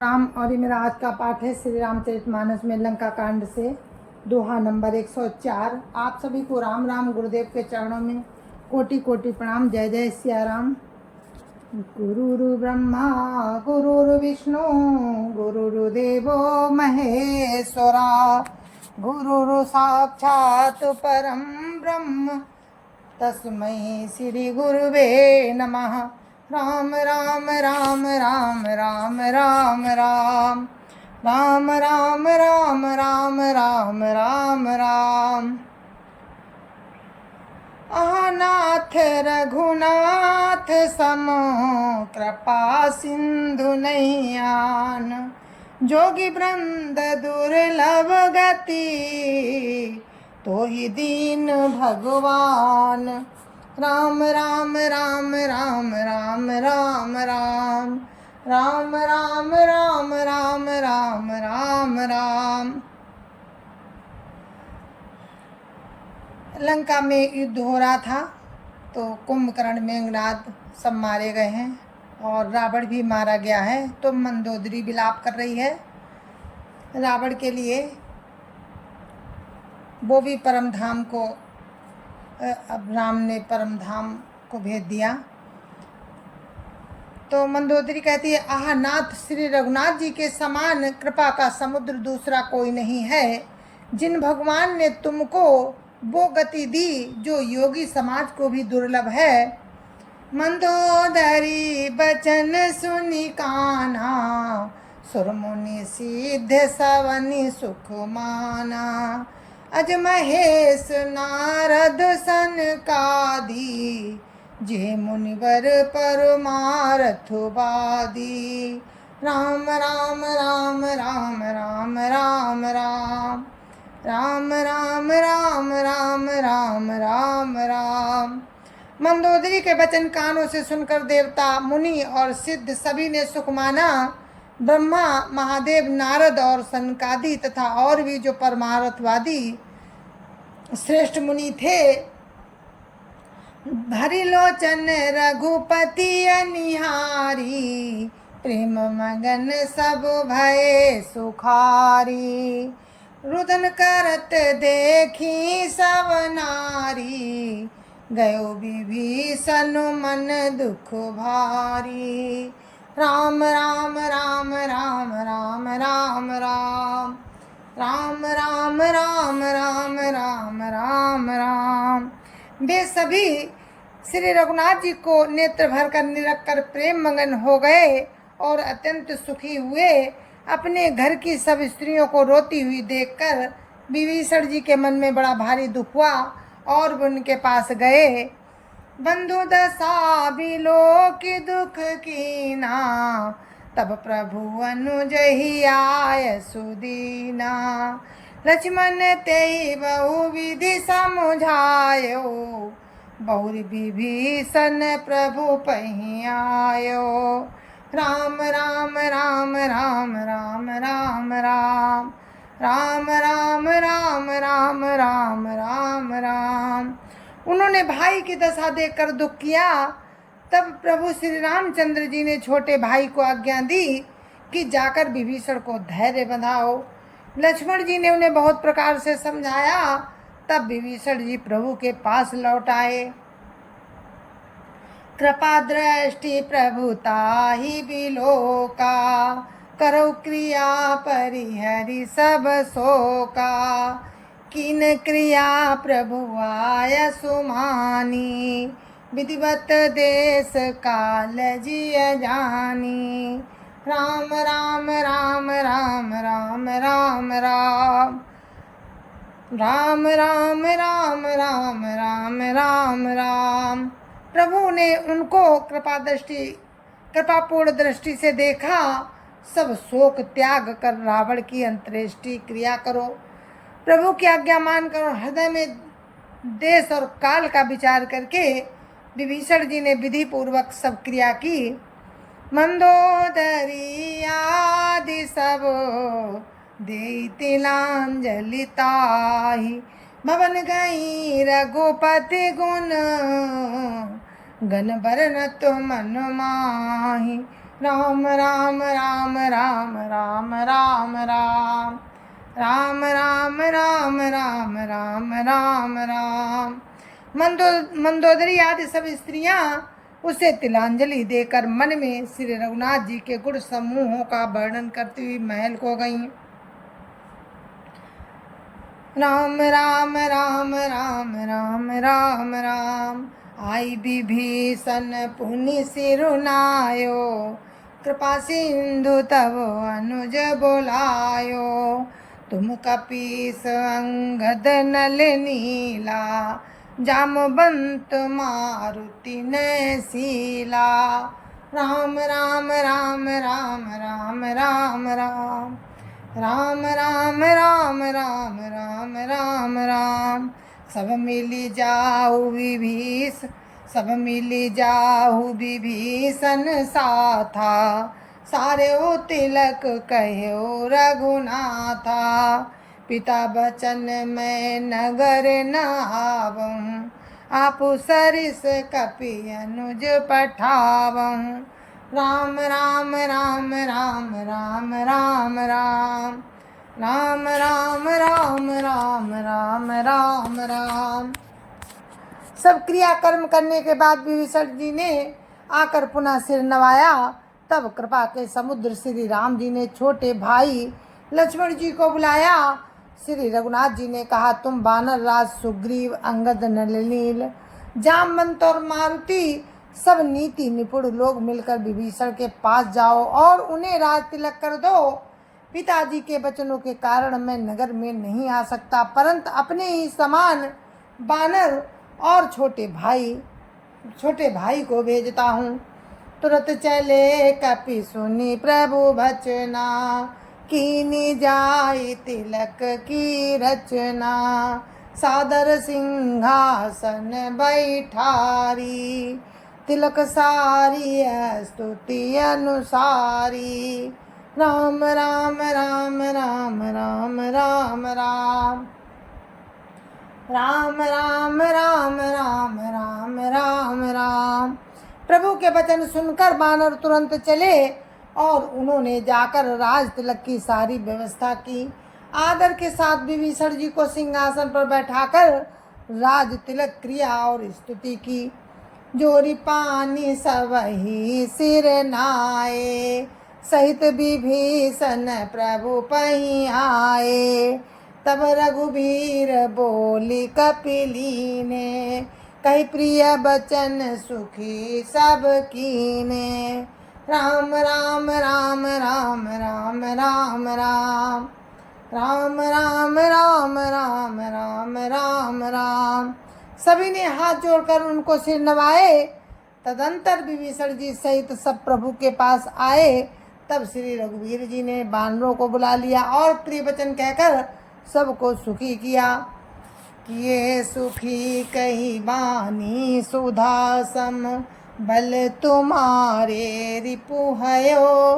राम। और ये मेरा आज का पाठ है श्री रामचरितमानस में लंका कांड से दोहा नंबर 104। आप सभी को राम राम। गुरुदेव के चरणों में कोटि कोटि प्रणाम। जय जय सिया राम। गुरुरु ब्रह्मा गुरुरु विष्णु गुरुर्देवो महेश्वरा गुरुरु साक्षात् परम ब्रह्म तस्मै श्री गुरुवे नमः। राम राम राम राम राम राम राम राम राम राम राम राम राम राम। अनाथ रघुनाथ समो कृपा सिंधु नैयान जोगी वृंद दुर्लभ गति तो ही दीन भगवान। राम राम राम राम राम राम राम राम राम राम राम राम राम राम। लंका में युद्ध हो रहा था तो कुंभकर्ण मेघनाद सब मारे गए हैं और रावण भी मारा गया है। तो मंदोदरी विलाप कर रही है रावण के लिए। वो भी परम धाम को, अब राम ने परम धाम को भेज दिया। तो मंदोदरी कहती है, आह नाथ, श्री रघुनाथ जी के समान कृपा का समुद्र दूसरा कोई नहीं है। जिन भगवान ने तुमको वो गति दी जो योगी समाज को भी दुर्लभ है। मंदोदरी बचन सुनि कान्हा सुरमुनि सिद्ध सवनि सुख माना। अज महेश नारद सनकादि जे मुनिवर परमारथ बादी। राम राम राम राम राम राम राम राम राम राम राम राम राम राम। मंदोदरी के वचन कानों से सुनकर देवता, मुनि और सिद्ध सभी ने सुख माना। ब्रह्मा, महादेव, नारद और सनकादि तथा और भी जो परमार्थवादी श्रेष्ठ मुनि थे, भरी लोचन रघुपति अनिहारी प्रेम मगन सब भय सुखारी। रुदन करत देखी सब नारी गयो विभीषण मन दुख भारी। राम राम राम राम राम राम राम राम राम राम राम राम राम राम। वे सभी श्री रघुनाथ जी को नेत्र भर कर निरख कर प्रेम मगन हो गए और अत्यंत सुखी हुए। अपने घर की सब स्त्रियों को रोती हुई देखकर विभीषण जी के मन में बड़ा भारी दुख हुआ और वे उनके पास गए। बंधु दशा बिलो की दुख कीना तब प्रभु अनुज ही आय सुदीना। लक्ष्मण तेहि बहु विधि समझायो बहुरी विभीषण प्रभु पहि आयो। राम राम राम राम राम राम राम राम राम राम राम राम राम राम। उन्होंने भाई की दशा देखकर दुख किया। तब प्रभु श्री रामचंद्र जी ने छोटे भाई को आज्ञा दी कि जाकर विभीषण को धैर्य बंधाओ। लक्ष्मण जी ने उन्हें बहुत प्रकार से समझाया। तब विभीषण जी प्रभु के पास लौट आए। कृपा दृष्टि प्रभुता ही बिलोका करो क्रिया परिहरि सब शोका। किन क्रिया प्रभु आय सुमानी विधिवत देश काल जिय जानी। राम राम राम राम राम राम राम राम राम राम राम राम राम राम। प्रभु ने उनको कृपापूर्ण दृष्टि से देखा। सब शोक त्याग कर रावण की अंत्येष्टि क्रिया करो। प्रभु की आज्ञा मानकर हृदय में देश और काल का विचार करके विभीषण जी ने विधि पूर्वक सब क्रिया की। मंदोदरी आदि सब देई तिलांजलि ताहि भवन गई रघुपति गुण गण बरन तो मन माहि। राम राम राम राम राम राम राम राम राम राम राम राम राम राम। मंदोदरी आदि सब स्त्रियां उसे तिलांजलि देकर मन में श्री रघुनाथ जी के गुण समूहों का वर्णन करती हुई महल को गईं। राम राम राम राम राम राम राम। आई विभीषण पुनि सिरुनायो, कृपा सिंधु तब अनुज बोलायो। तुम कपीस अंगद नल नीला, जामवंत मारुति नैसीला। राम राम राम राम राम राम राम राम राम राम राम राम राम राम। सब मिली जाहु विभीषण साथा, सारे ओ तिलक कहो रघुनाथा। पिता बचन मैं नगर न आवऊँ, आपु सरिस कपि अनुज पठावऊँ। राम राम राम राम राम राम राम राम राम राम राम राम राम राम। सब क्रिया कर्म करने के बाद विभीषण जी ने आकर पुनः सिर नवाया। तब कृपा के समुद्र श्री राम जी ने छोटे भाई लक्ष्मण जी को बुलाया। श्री रघुनाथ जी ने कहा, तुम वानर राज सुग्रीव, अंगद, नलिनील, जामवंत और मारुति सब नीति निपुण लोग मिलकर विभीषण के पास जाओ और उन्हें राज तिलक कर दो। पिताजी के वचनों के कारण मैं नगर में नहीं आ सकता, परंतु अपने ही समान वानर और छोटे भाई को भेजता हूँ। तुरंत चले कपि सुनी प्रभु वचना, कीनी जाई तिलक की रचना। सादर सिंहासन बैठारी, तिलक सारी स्तुति अनुसारी। राम राम राम राम राम राम राम राम राम राम राम राम राम राम। प्रभु के वचन सुनकर वानर तुरंत चले और उन्होंने जाकर राज तिलक की सारी व्यवस्था की। आदर के साथ विभीषण जी को सिंहासन पर बैठाकर राज तिलक क्रिया और स्तुति की। जोरी पानी सबही सिर नाए, सहित विभीषण प्रभु पही आए। तब रघुबीर बोली कपिलीने, कही प्रिय बचन सुखी सब कीने। राम राम राम राम राम राम राम राम राम राम राम राम राम राम। सभी ने हाथ जोड़कर उनको सिर नवाए। तदंतर विभीषण जी सहित सब प्रभु के पास आए। तब श्री रघुवीर जी ने वानरों को बुला लिया और प्रिय वचन कहकर सबको सुखी किया। किए सुखी कही बानी सुधा सम, बल तुम्हारे रिपुहयो।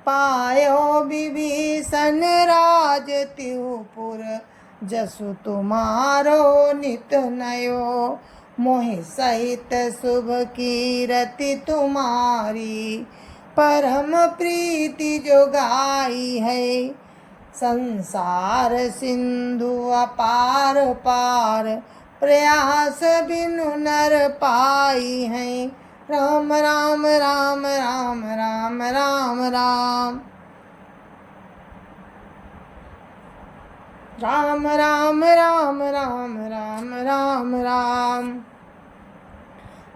पायो विभीषण राज त्रिपुर, जसु तुम्हारो नित नयो। मोहि सहित शुभ कीरति तुम्हारी, परम प्रीति जो गाई है। संसार सिंधु अपार पार, प्रयास बिनु नर पाई है। राम राम राम राम राम राम राम राम राम राम राम राम राम राम।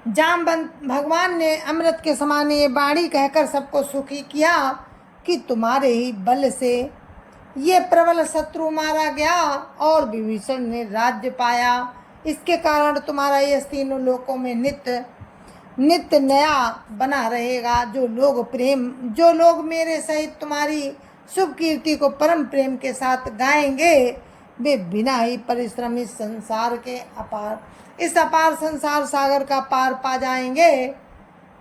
जामवंत भगवान ने अमृत के समान ये वाणी कहकर सबको सुखी किया कि तुम्हारे ही बल से ये प्रबल शत्रु मारा गया और विभीषण ने राज्य पाया। इसके कारण तुम्हारा यश तीनों लोकों में नित्य नया बना रहेगा। जो लोग मेरे सहित तुम्हारी शुभ कीर्ति को परम प्रेम के साथ गाएंगे, वे बिना ही परिश्रम इस अपार संसार सागर का पार पा जाएंगे।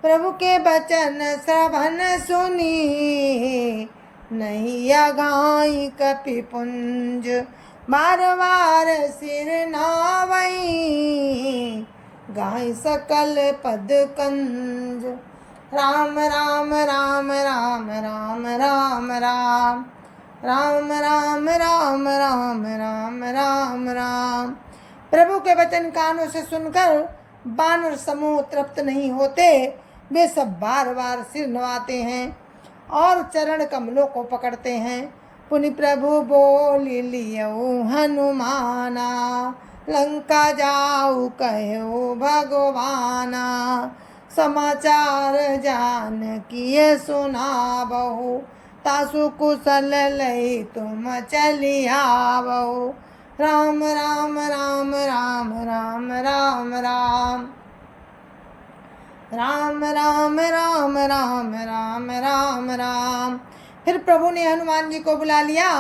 प्रभु के वचन श्रवण सुनी, नहीं अघाई कपि पुंज। बार बार सिर नावई, गाय सकल पद कंज। राम राम राम राम राम राम राम राम राम राम राम राम राम राम। प्रभु के वचन कानों से सुनकर वानर समूह तृप्त नहीं होते, वे सब बार बार सिर नवाते हैं और चरण कमलों को पकड़ते हैं। पुनि प्रभु बोल लियो हनुमाना, लंका जाऊ कहो भगवाना। समाचार जान किए सुनाबहु, तासु कुशल लई तुम चलिया बहु। राम राम राम राम राम राम राम राम राम राम राम राम राम राम। फिर प्रभु ने हनुमान जी को बुला लिया।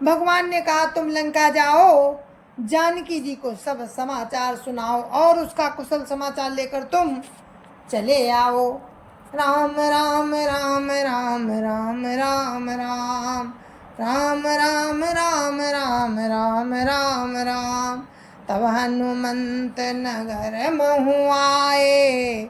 भगवान ने कहा, तुम लंका जाओ, जानकी जी को सब समाचार सुनाओ और उसका कुशल समाचार लेकर तुम चले आओ। राम राम राम राम राम राम राम राम राम राम राम राम राम राम। तब हनुमंत नगर महु आए,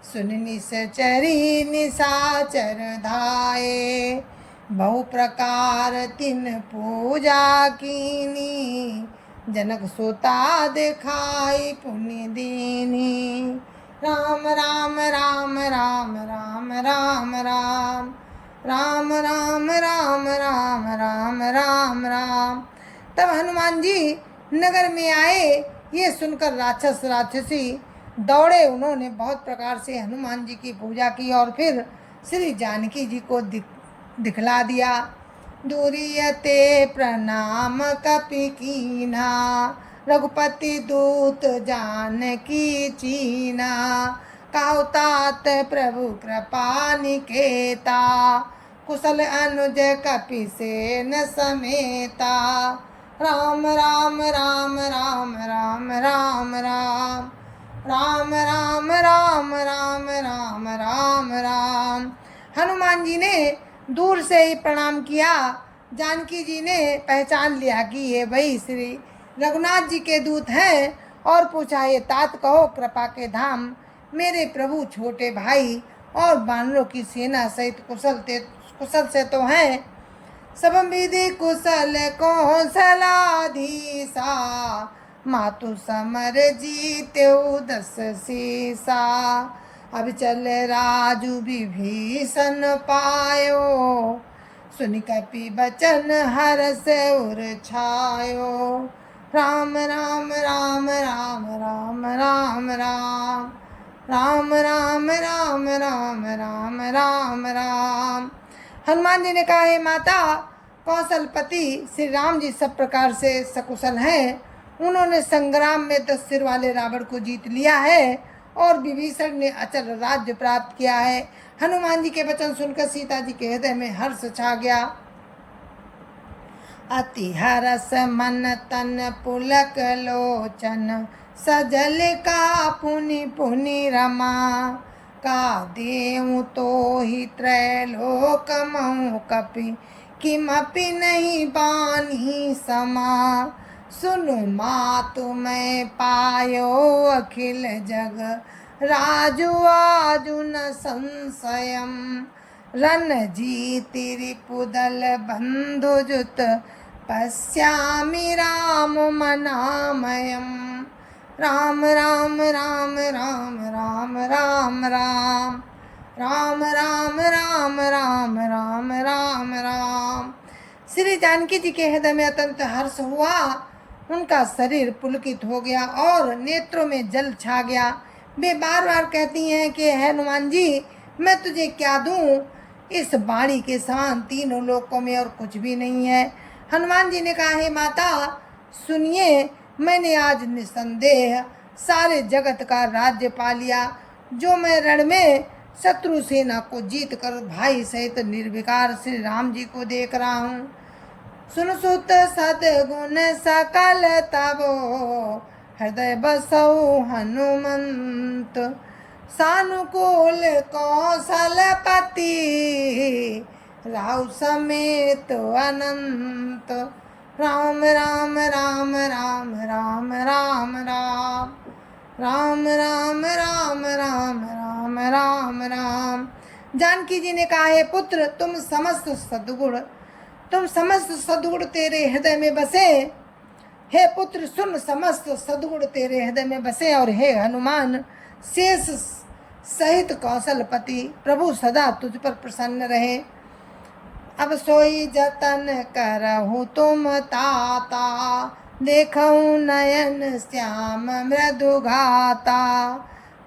सुन निसचरी निशाचर धाये। बहु प्रकार तिन पूजा कीनी, जनक सुता दिखाई पुण्य दीनी। राम राम राम राम राम राम राम राम राम राम राम राम राम राम। तब हनुमान जी नगर में आए। ये सुनकर राक्षस राक्षसी दौड़े। उन्होंने बहुत प्रकार से हनुमान जी की पूजा की और फिर श्री जानकी जी को दिखला दिया। दूरियते प्रणाम कपि कीना, रघुपति दूत जानकी चीना। कहु तात प्रभु कृपा निकेता, कुशल अनुज कपि सेन समेता। राम राम राम राम राम राम राम राम राम राम राम राम राम राम। हनुमान जी ने दूर से ही प्रणाम किया। जानकी जी ने पहचान लिया कि ये वही श्री रघुनाथ जी के दूत हैं और पूछा, ये तात कहो कृपा के धाम, मेरे प्रभु छोटे भाई और वानरों की सेना सहित कुशल से तो हैं। सब विधि कुशल कौशलाधीसा, मातु समर जीत्यो 10 सीसा। अब चल राजू विभीषण पायो, सुनि कपि बचन हर्ष उर छायो। राम राम राम राम राम राम राम राम राम राम राम राम राम राम। हनुमान जी ने कहा, हे माता, कौशलपति श्री राम जी सब प्रकार से सकुशल हैं। उन्होंने संग्राम में 10 सिर वाले रावण को जीत लिया है और विभीषण ने अचल राज्य प्राप्त किया है। हनुमान जी के वचन सुनकर सीता जी के हृदय में हर्ष छा गया। अति हरस मन तन पुलक लोचन, सजल का पुनि पुनि रमा। का देऊँ तो ही त्रैलोक महु कपि, किमपि नहीं बानी समा। सुनु मातु मैं पायो अखिल जग, राजु आजु न संशयम। रणजीति रिपुदल बंधुजुत, पश्यामि राम मनामयम। राम राम राम राम राम राम राम राम राम राम राम राम राम राम। श्री जानकी जी के हृदय में अत्यंत हर्ष हुआ। उनका शरीर पुलकित हो गया और नेत्रों में जल छा गया। वे बार बार कहती हैं कि हनुमान जी, मैं तुझे क्या दूं? इस बाणी के समान तीनों लोकों में और कुछ भी नहीं है। हनुमान जी ने कहा, हे माता सुनिए, मैंने आज निसंदेह सारे जगत का राज्य पा लिया। जो मैं रण में शत्रु सेना को जीत कर भाई सहित निर्विकार श्री राम जी को देख रहा हूँ। सुन सुत सद्गुण सकल तबो, हृदय बसौ हनुमंत। सानुकूल कौशलपति, राहु समेत अनंत। राम राम राम राम राम राम राम राम राम राम राम राम राम राम। जानकी जी ने कहा, हे पुत्र, तुम समस्त सद्गुण तेरे हृदय में बसे। हे पुत्र सुन, समस्त सद्गुण तेरे हृदय में बसे। और हे हनुमान, शेष सहित कौशलपति प्रभु सदा तुझ पर प्रसन्न रहे। अब सोई जतन करहु तुम ताता, देखऊं नयन श्याम मृदु घाता।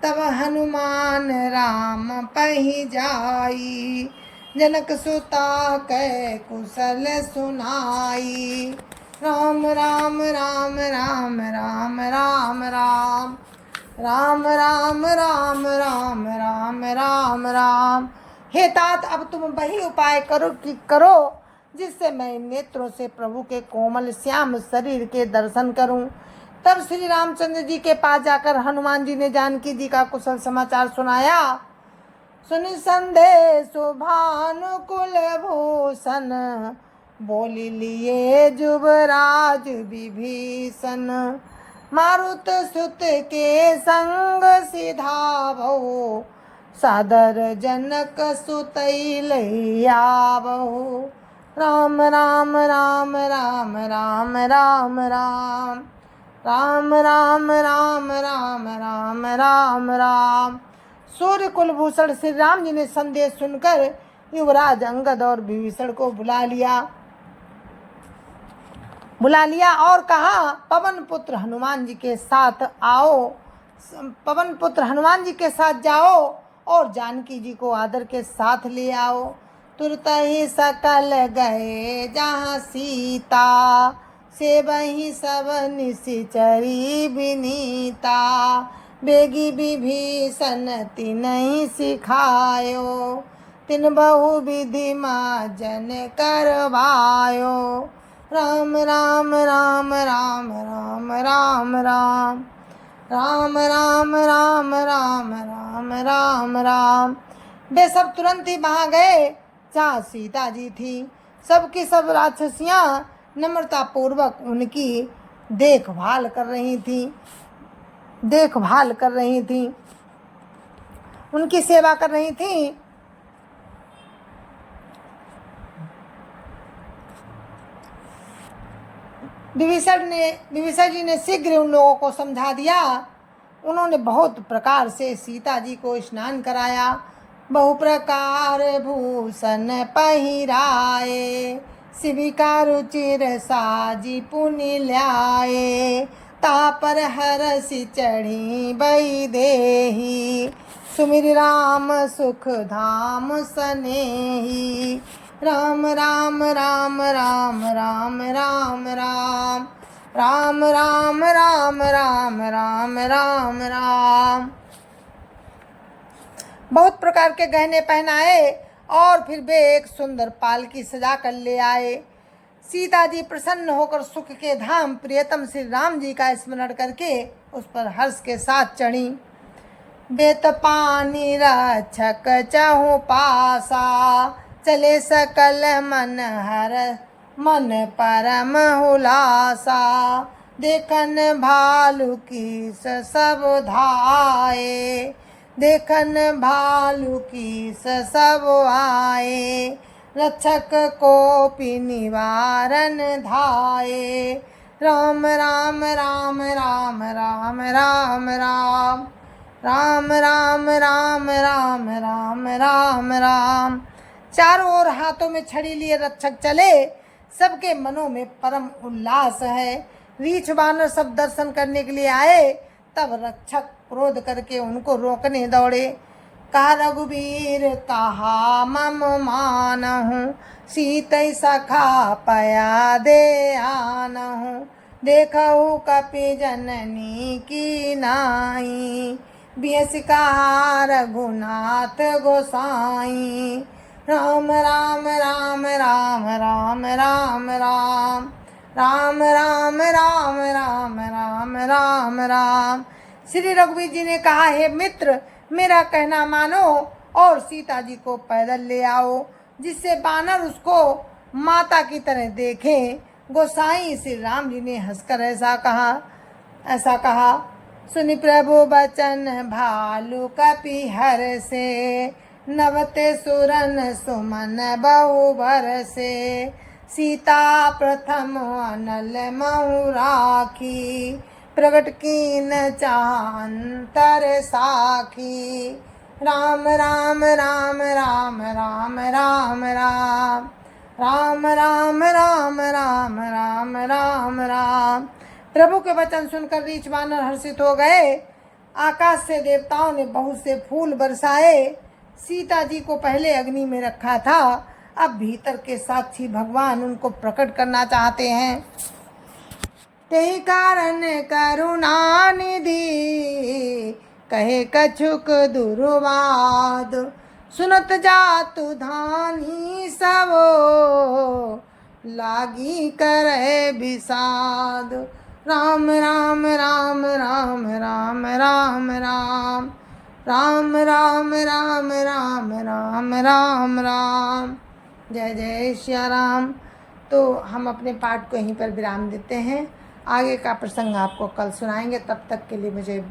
तब हनुमान राम पही जाई, जनक सुता कै कुशल सुनाई। राम राम राम राम राम राम राम राम राम राम राम राम राम राम। हे तात, अब तुम वही उपाय करो जिससे मैं नेत्रों से प्रभु के कोमल श्याम शरीर के दर्शन करूं। तब श्री रामचंद्र जी के पास जाकर हनुमान जी ने जानकी जी का कुशल समाचार सुनाया। सुनि संदेश भानुकुल भूषण, बोली लिए जुबराज विभीषण। मारुत सुत के संग सिधावो, सादर जनक सुतई लइयावो। राम राम राम राम राम राम राम राम राम राम राम राम राम राम। सूर्य कुलभूषण श्री राम जी ने संदेश सुनकर युवराज अंगद और विभीषण को बुला लिया और कहा, पवन पुत्र हनुमान जी के साथ आओ, पवन पुत्र हनुमान जी के साथ जाओ और जानकी जी को आदर के साथ ले आओ। तुरत ही सकल गए जहाँ सीता, से वही सब निशिचरी विनीता। बेगी विभीषण तिन्हि सिखायो, तिन बहु विधि मार्जन करवायो। राम राम राम राम राम राम राम राम राम राम राम राम राम राम। वे सब तुरंत ही वहाँ गए जहाँ सीता जी थी। सबकी सब राक्षसियाँ नम्रता पूर्वक उनकी देखभाल कर रही थी, उनकी सेवा कर रही थी। विभीषण जी ने शीघ्र उन लोगों को समझा दिया। उन्होंने बहुत प्रकार से सीता जी को स्नान कराया, बहु प्रकार भूषण पहिराए। शिविका रुचिर साजी पुनि ल्याए, तापर हरसि चढ़ी बई देही। सुमिर राम सुख धाम सनेही। राम राम राम राम राम राम राम राम राम राम राम राम राम राम। बहुत प्रकार के गहने पहनाए और फिर वे एक सुंदर पालकी सजा कर ले आए। सीता जी प्रसन्न होकर सुख के धाम प्रियतम श्री राम जी का स्मरण करके उस पर हर्ष के साथ चढ़ी। बेत पानी रक्षक चाहूं पासा, चले सकल मन हर मन परम हुलासा। देखन भालू कीस सब धाये, देखन भालू कीस सब आए। रक्षक कोपि निवारण धाये। राम राम राम राम राम राम राम राम राम राम राम राम राम राम। चारों ओर हाथों में छड़ी लिए रक्षक चले। सबके मनों में परम उल्लास है। रीछ बानर सब दर्शन करने के लिए आए। तब रक्षक क्रोध करके उनको रोकने दौड़े। कहा, रघुवीर कहा मम मानहु, सीतै सखा पया दे आनहु। देखहु कपि जननी की नाई, बियस कहा रघुनाथ गोसाई। राम राम राम राम राम राम राम राम राम राम राम राम राम राम। श्री रघुवीर जी ने कहा, हे मित्र, मेरा कहना मानो और सीता जी को पैदल ले आओ, जिससे बानर उसको माता की तरह देखें। गोसाई श्री राम जी ने हंसकर ऐसा कहा, सुनि प्रभु बचन भालु कपि हर से, नवते सुरन सुमन बहु बरसे। सीता प्रथम अनल महु राखी, प्रगट कीन चांतर साखी। राम राम राम राम राम राम राम, राम राम राम राम राम राम राम। प्रभु के वचन सुनकर रीछ वानर हर्षित हो गए। आकाश से देवताओं ने बहुत से फूल बरसाए। सीता जी को पहले अग्नि में रखा था, अब भीतर के साक्षी भगवान उनको प्रकट करना चाहते हैं। तेहि कारण करुणा निधि, कहे कछुक दुर्वाद। सुनत जातु धानी सबो, लागी करे विषाद। राम राम राम राम राम राम राम, राम राम राम राम राम राम राम। जय जय श्री राम। तो हम अपने पाठ को यहीं पर विराम देते हैं। आगे का प्रसंग आपको कल सुनाएंगे। तब तक के लिए मुझे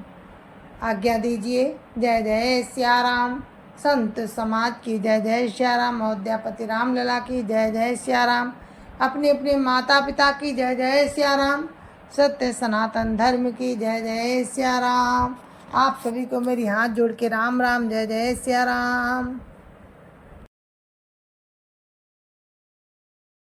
आज्ञा दीजिए। जय जय सिया राम। संत समाज की जय जय सिया राम। अयोध्यापति रामलला की जय जय सिया राम। अपने अपने माता पिता की जय जय सिया राम। सत्य सनातन धर्म की जय जय सिया राम। आप सभी को मेरी हाथ जोड़ के राम राम, जय जय सिया राम।